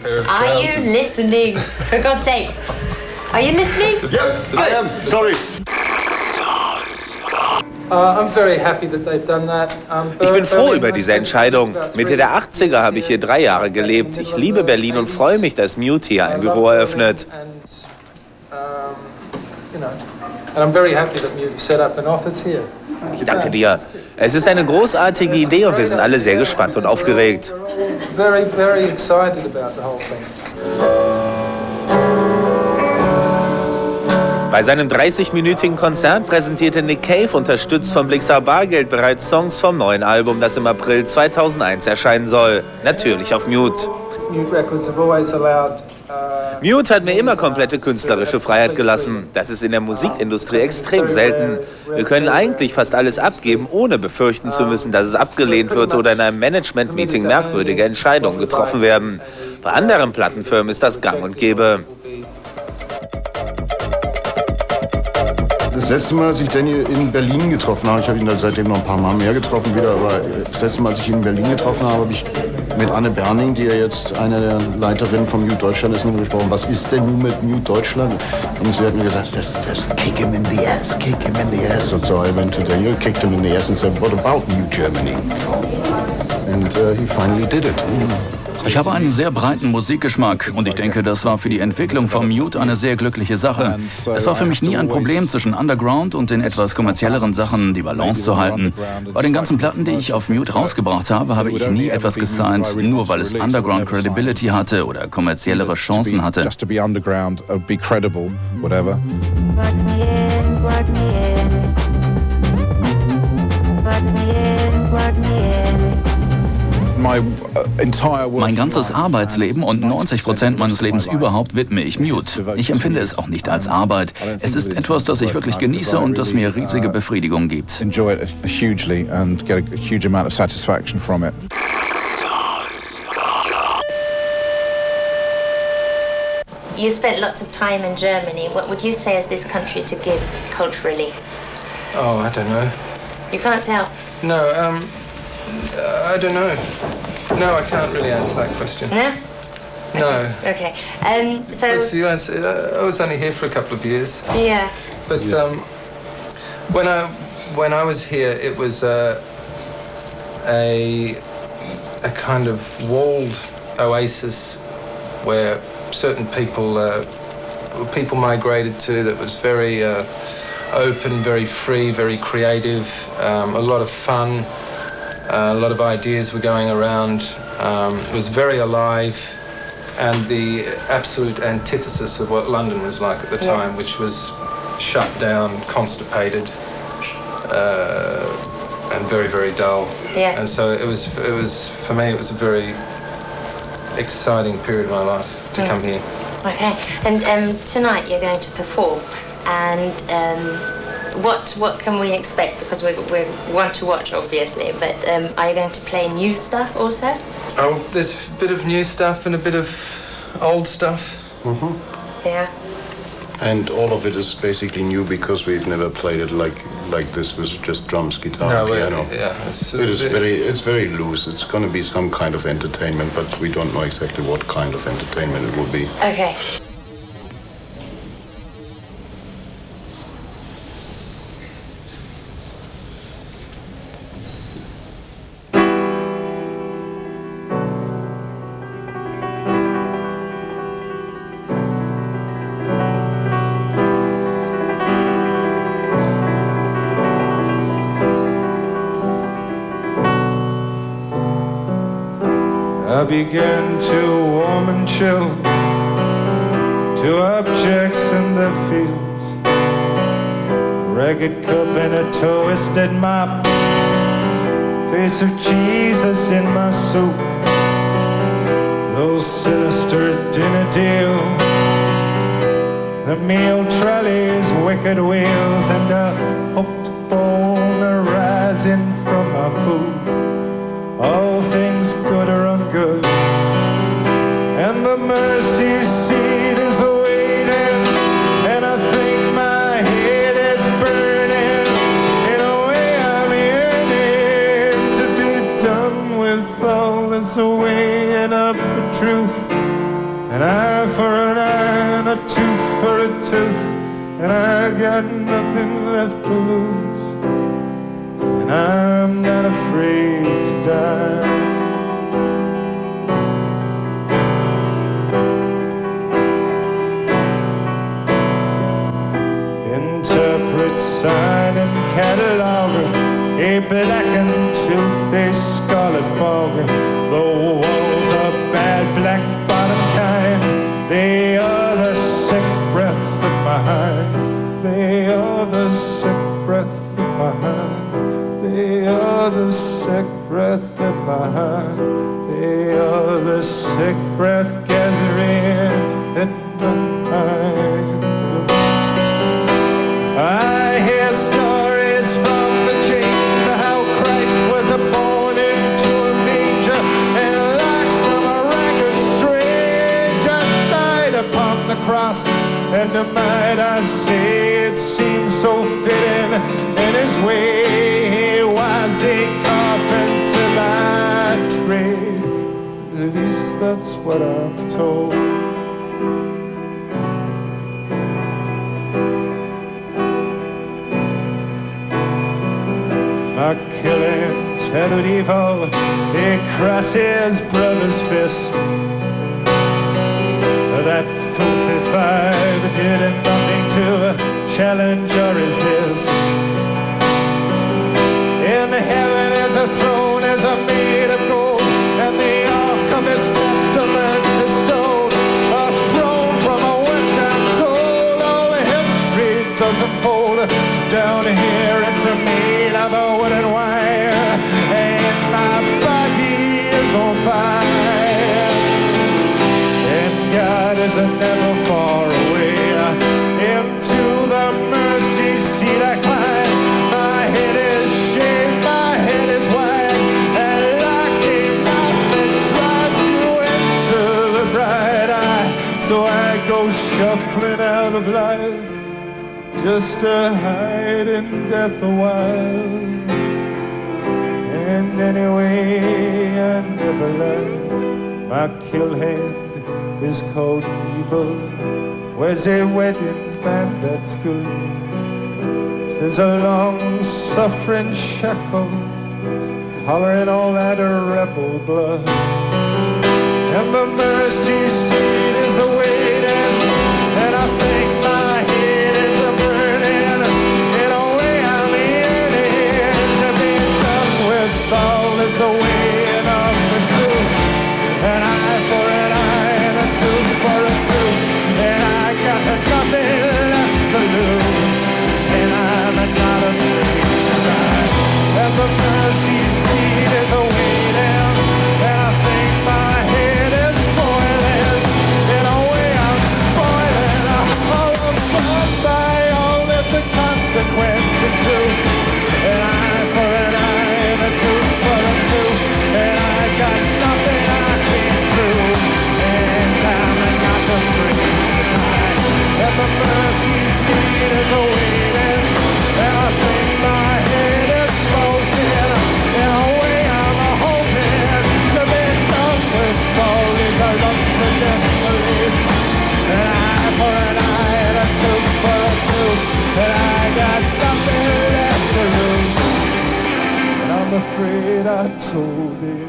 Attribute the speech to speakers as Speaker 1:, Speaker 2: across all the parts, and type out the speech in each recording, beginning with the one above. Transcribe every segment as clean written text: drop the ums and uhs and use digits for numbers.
Speaker 1: Are you listening? For God's sake. Are you listening?
Speaker 2: Yep, I am. Sorry.
Speaker 3: Ich bin froh über diese Entscheidung. Mitte der 80er habe ich hier 3 Jahre gelebt. Ich liebe Berlin und freue mich, dass Mute hier ein Büro eröffnet. Ich danke dir. Es ist eine großartige Idee und wir sind alle sehr gespannt und aufgeregt. Bei seinem 30-minütigen Konzert präsentierte Nick Cave, unterstützt von Blixa Bargeld, bereits Songs vom neuen Album, das im April 2001 erscheinen soll. Natürlich auf Mute. Mute hat mir immer komplette künstlerische Freiheit gelassen. Das ist in der Musikindustrie extrem selten. Wir können eigentlich fast alles abgeben, ohne befürchten zu müssen, dass es abgelehnt wird oder in einem Management-Meeting merkwürdige Entscheidungen getroffen werden. Bei anderen Plattenfirmen ist das gang und gäbe.
Speaker 2: Das letzte Mal, als ich Daniel in Berlin getroffen habe, ich habe ihn dann seitdem noch ein paar Mal mehr getroffen wieder, aber das letzte Mal, als ich ihn in Berlin getroffen habe, habe ich mit Anne Berning, die ja jetzt eine der Leiterinnen von Mute Deutschland ist, gesprochen. Was ist denn nun mit Mute Deutschland? Und sie hat mir gesagt, just kick him in the ass, kick him in the ass. Und so I went to Daniel, kicked him in the ass and said, what about Mute Germany? And he finally did it.
Speaker 4: Ich habe einen sehr breiten Musikgeschmack und ich denke, das war für die Entwicklung von Mute eine sehr glückliche Sache. Es war für mich nie ein Problem, zwischen Underground und den etwas kommerzielleren Sachen die Balance zu halten. Bei den ganzen Platten, die ich auf Mute rausgebracht habe, habe ich nie etwas gesigned, nur weil es Underground Credibility hatte oder kommerziellere Chancen hatte. Mein ganzes Arbeitsleben und 90% meines Lebens überhaupt widme ich Mute. Ich empfinde es auch nicht als Arbeit. Es ist etwas, das ich wirklich genieße und das mir riesige Befriedigung gibt.
Speaker 1: You spent lots of time in Germany. What would you say is this country to give culturally?
Speaker 5: Oh, I don't know.
Speaker 1: You can't tell?
Speaker 5: No, I don't know. No, I can't really answer that question.
Speaker 1: No?
Speaker 5: No.
Speaker 1: Okay. So
Speaker 5: you answer. I was only here for a couple of years.
Speaker 1: Yeah.
Speaker 5: But when I was here, it was a kind of walled oasis where certain people migrated to that was very open, very free, very creative, a lot of fun. A lot of ideas were going around. It was very alive, and the absolute antithesis of what London was like at the time, which was shut down, constipated, and very, very dull.
Speaker 1: Yeah.
Speaker 5: And so it was for me. It was a very exciting period of my life to come here.
Speaker 1: Okay. And tonight you're going to perform, and. What can we expect? Because we want to watch, obviously, but are you going to play new stuff also?
Speaker 5: Oh, there's a bit of new stuff and a bit of old stuff.
Speaker 2: Mm-hmm.
Speaker 1: Yeah.
Speaker 2: And all of it is basically new because we've never played it like this with just drums, guitar, and piano.
Speaker 5: Yeah,
Speaker 2: It's very loose. It's going to be some kind of entertainment, but we don't know exactly what kind of entertainment it will be.
Speaker 1: Okay.
Speaker 6: I began to warm and chill to objects in the fields. Ragged cup and a twisted mop, face of Jesus in my soup. Those sinister dinner deals, the meal trolleys, wicked wheels, and a hooked bone arising from my food. All things good or ungood, and the mercy seat is waiting, and I think my head is burning. In a way I'm yearning to be done with all this weighing up the truth An eye for an eye and a tooth for a tooth, and I got nothing left to lose, and I'm not afraid to die. Interpret, sign and catalog, a black and tooth, a scarlet fog. The walls are bad, black bottom kind. They are the sick breath of my hand. They are the sick breath of my hand. They are the sick breath of my hand. They are the sick breath gathering in my mind. I hear stories from the chamber how Christ was born into a manger, and like some ragged stranger died upon the cross. And might I say it seems so fitting in his way. He was a carpenter by trade. At least that's what I'm told. A killing tethered evil across his brother's fist. That filthy five did nothing to challenge or resist. In heaven is a throne as a made of gold, and the ark of his testament is stone. A throne from a which I'm told all history does unfold. Down here it's a made of a wooden wire, and my body is on fire. And God is never far away. Into the mercy seat I climb. My head is shaved, my head is white, and like a knife that tries to enter the bright eye. So I go shuffling out of life, just to hide in death a while. And anyway, I never lied. My kill hand is called evil. Where's a wedding band that's good? 'Tis a long-suffering shackle, hollering all that rebel blood. And the mercy seat is awaiting, and I think my head is a-burning. In a way I'm yearning to be done with all this weighing of the truth. An eye for an eye and a tooth for a tooth, and I got nothing left to lose, and I'm not afraid to die. And the mercy seat is awaiting, and I think my head is boiling. In a way I'm spoiling, all above by all this the consequence of truth. An eye for an eye and a tooth for a tooth, and I got nothing I can prove, and I'm not afraid to die. And the mercy seat is awaiting, and I think my head is smoking. In a way I'm hoping to be done with all these lumps of disbelief. An eye for an eye and a tooth for a tooth, and I got nothing left to lose, and I'm afraid I told you.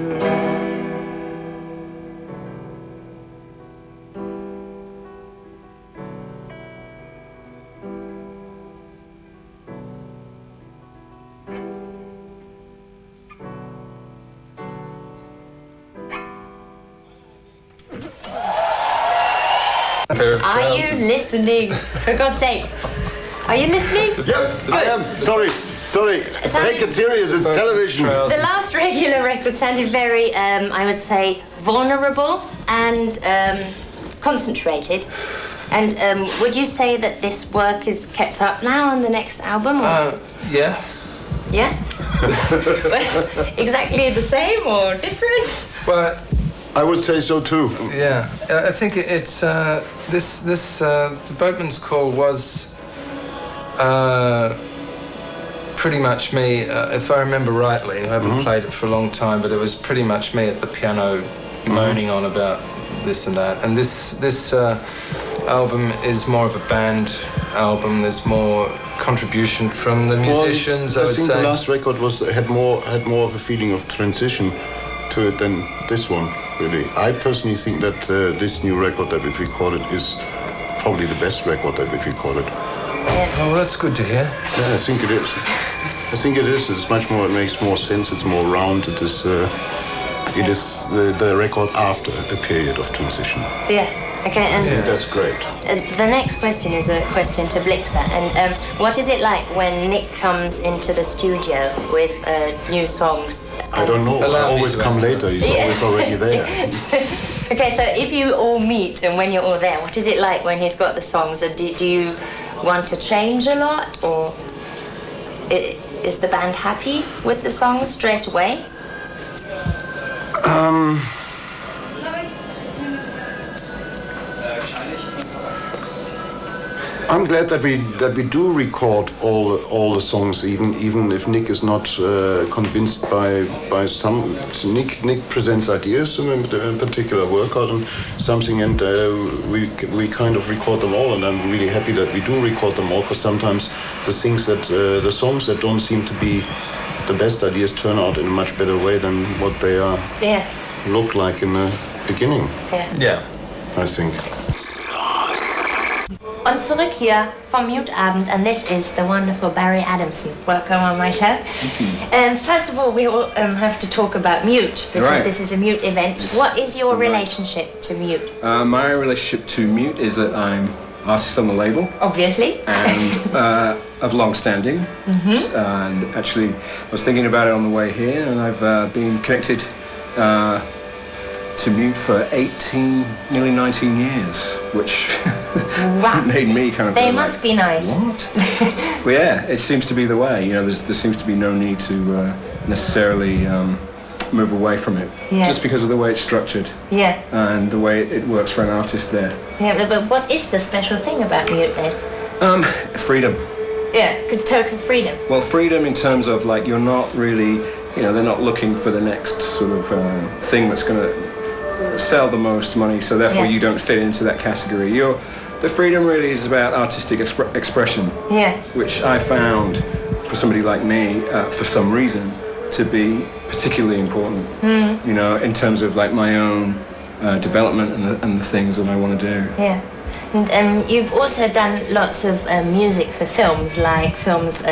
Speaker 1: Are you listening? For God's sake. Are you listening?
Speaker 2: Yep, I am. Sorry. Take it serious, it's television.
Speaker 1: The last regular record sounded very, I would say, vulnerable and concentrated. And would you say that this work is kept up now on the next album? Or?
Speaker 5: Yeah.
Speaker 1: Yeah? Exactly the same or different?
Speaker 5: Well,
Speaker 2: I would say so too.
Speaker 5: yeah. I think it's the Boatman's Call was pretty much me, if I remember rightly. I haven't played it for a long time, but it was pretty much me at the piano moaning on about this and that. And this album is more of a band album. There's more contribution from the musicians.
Speaker 2: Well, I think the last record had more of a feeling of transition to it than this one, really. I personally think that this new record that we've recorded is probably the best record that we've recorded.
Speaker 5: Yeah. Oh, that's good to hear.
Speaker 2: Yeah, I think it is. I think it is. It's much more. It makes more sense. It's more round. It is. It is the record after a period of transition.
Speaker 1: Yeah. Okay. And
Speaker 2: that's great.
Speaker 1: The next question is a question to Blixa. And what is it like when Nick comes into the studio with new songs?
Speaker 2: I don't know. I always come later. He's always already there.
Speaker 1: Okay, so if you all meet and when you're all there, what is it like when he's got the songs? Do you want to change a lot, or is the band happy with the songs straight away?
Speaker 2: I'm glad that we do record all the songs, even if Nick is not convinced by some. Nick presents ideas in a particular workout and something, and we kind of record them all. And I'm really happy that we do record them all, because sometimes the songs that don't seem to be the best ideas turn out in a much better way than what they are.
Speaker 1: Yeah.
Speaker 2: Look like in the beginning.
Speaker 5: Yeah.
Speaker 2: I think.
Speaker 1: Und zurück hier vom Mute-Abend, and this is the wonderful Barry Adamson. Welcome on my show. First of all, we all have to talk about Mute, because this is a Mute event. What is your relationship to Mute?
Speaker 7: My relationship to Mute is that I'm artist on the label.
Speaker 1: Obviously.
Speaker 7: And of long standing. Mm-hmm. And actually, I was thinking about it on the way here, and I've been connected to Mute for 18, nearly 19 years, which made me kind of.
Speaker 1: They must be nice.
Speaker 7: What? Well, yeah, it seems to be the way. You know, there seems to be no need to necessarily move away from it, just because of the way it's structured.
Speaker 1: Yeah.
Speaker 7: And the way it works for an artist there.
Speaker 1: Yeah, but what is the special thing about Mute then?
Speaker 7: Freedom.
Speaker 1: Yeah, total freedom.
Speaker 7: Well, freedom in terms of like you're not really, they're not looking for the next sort of thing that's going to sell the most money, so therefore you don't fit into that category. The freedom really is about artistic expression, which I found for somebody like me, for some reason, to be particularly important. In terms of like my own development and the things that I want to do. Yeah.
Speaker 1: And you've also done lots of music for films, like films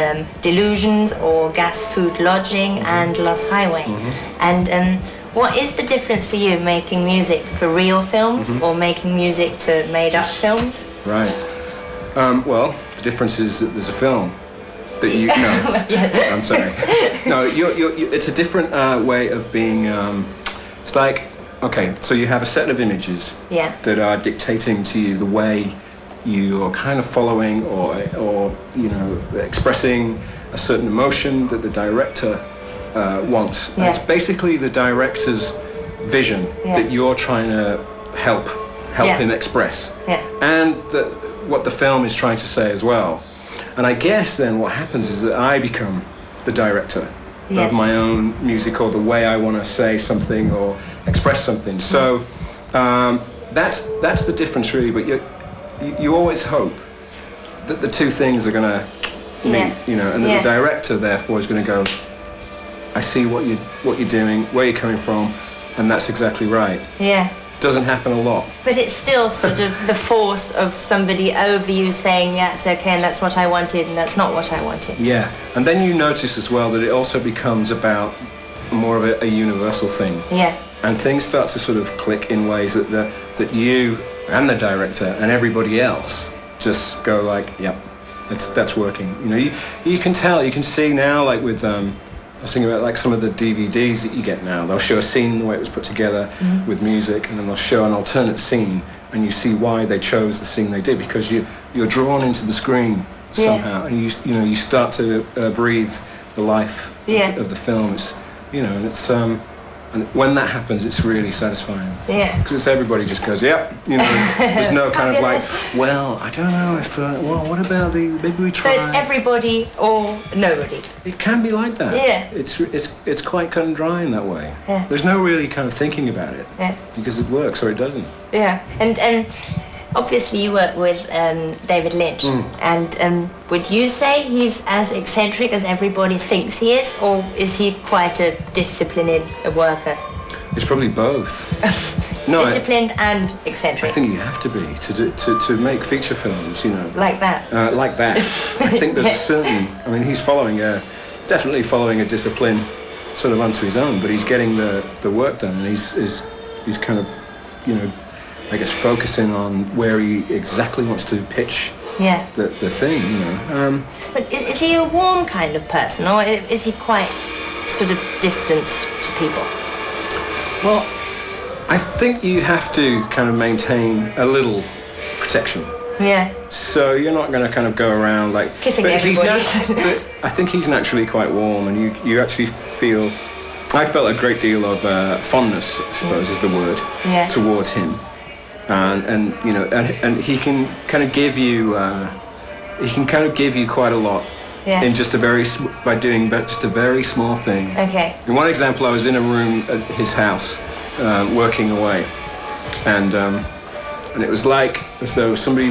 Speaker 1: Delusions or Gas, Food, Lodging and Lost Highway. Mm-hmm. And what is the difference for you making music for real films or making music to made-up films?
Speaker 7: Right. Well, the difference is that there's a film that you know. Yes. I'm sorry. No, it's a different way of being. It's like, okay, so you have a set of images that are dictating to you the way you're kind of following or expressing a certain emotion that the director wants. Yeah. It's basically the director's vision that you're trying to help him express. Yeah. And what the film is trying to say as well. And I guess then what happens is that I become the director of my own music or the way I want to say something or express something. So that's the difference really, but you always hope that the two things are going to meet, and that the director therefore is going to go, I see what you're doing, where you're coming from, and that's exactly right. Yeah. Doesn't happen a lot.
Speaker 1: But it's still sort of the force of somebody over you saying, yeah, it's okay, and that's what I wanted, and that's not what I wanted.
Speaker 7: Yeah, and then you notice as well that it also becomes about more of a universal thing. Yeah. And things start to sort of click in ways that you and the director and everybody else just go like, yep, that's working. You can tell, you can see now, like with I was thinking about like some of the DVDs that you get now. They'll show a scene the way it was put together with music, and then they'll show an alternate scene, and you see why they chose the scene they did, because you're drawn into the screen somehow, and you start to breathe the life of the film. It's and And when that happens, it's really satisfying.
Speaker 1: Yeah.
Speaker 7: Because everybody just goes, yep, you know, there's no kind of like, well, I don't know if, well, what about maybe we try.
Speaker 1: So it's everybody or nobody?
Speaker 7: It can be like that.
Speaker 1: Yeah.
Speaker 7: It's quite cut and dry in that way.
Speaker 1: Yeah.
Speaker 7: There's no really kind of thinking about it.
Speaker 1: Yeah.
Speaker 7: Because it works or it doesn't.
Speaker 1: Yeah. And obviously you work with David Lynch. And would you say he's as eccentric as everybody thinks he is? Or is he quite a disciplined worker?
Speaker 7: It's probably both.
Speaker 1: Disciplined and eccentric.
Speaker 7: I think you have to be to make feature films, you know.
Speaker 1: Like that?
Speaker 7: Like that. I think there's a certain... I mean, he's definitely following a discipline sort of unto his own, but he's getting the work done, and he's kind of, you know, I guess focusing on where he exactly wants to pitch the thing, you know.
Speaker 1: But is he a warm kind of person, or is he quite sort of distanced to people?
Speaker 7: Well, I think you have to kind of maintain a little protection.
Speaker 1: Yeah.
Speaker 7: So you're not going to kind of go around like...
Speaker 1: Kissing everybody.
Speaker 7: But I think he's naturally quite warm, and you actually feel... I felt a great deal of fondness, I suppose is the word, towards him. And you know, and he can kind of give you quite a lot in just by doing just a very small thing.
Speaker 1: Okay.
Speaker 7: In one example, I was in a room at his house, working away, and it was like as though somebody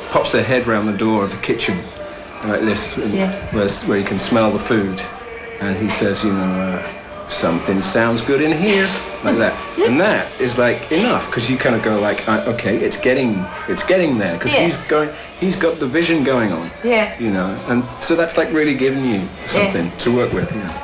Speaker 7: pops their head round the door of the kitchen, like this, where you can smell the food, and he says, you know. Something sounds good in here, like that, and that is like enough because you kind of go like, okay, it's getting there because he's got the vision going on, you know, and so that's like really giving you something to work with, you know.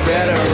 Speaker 8: Better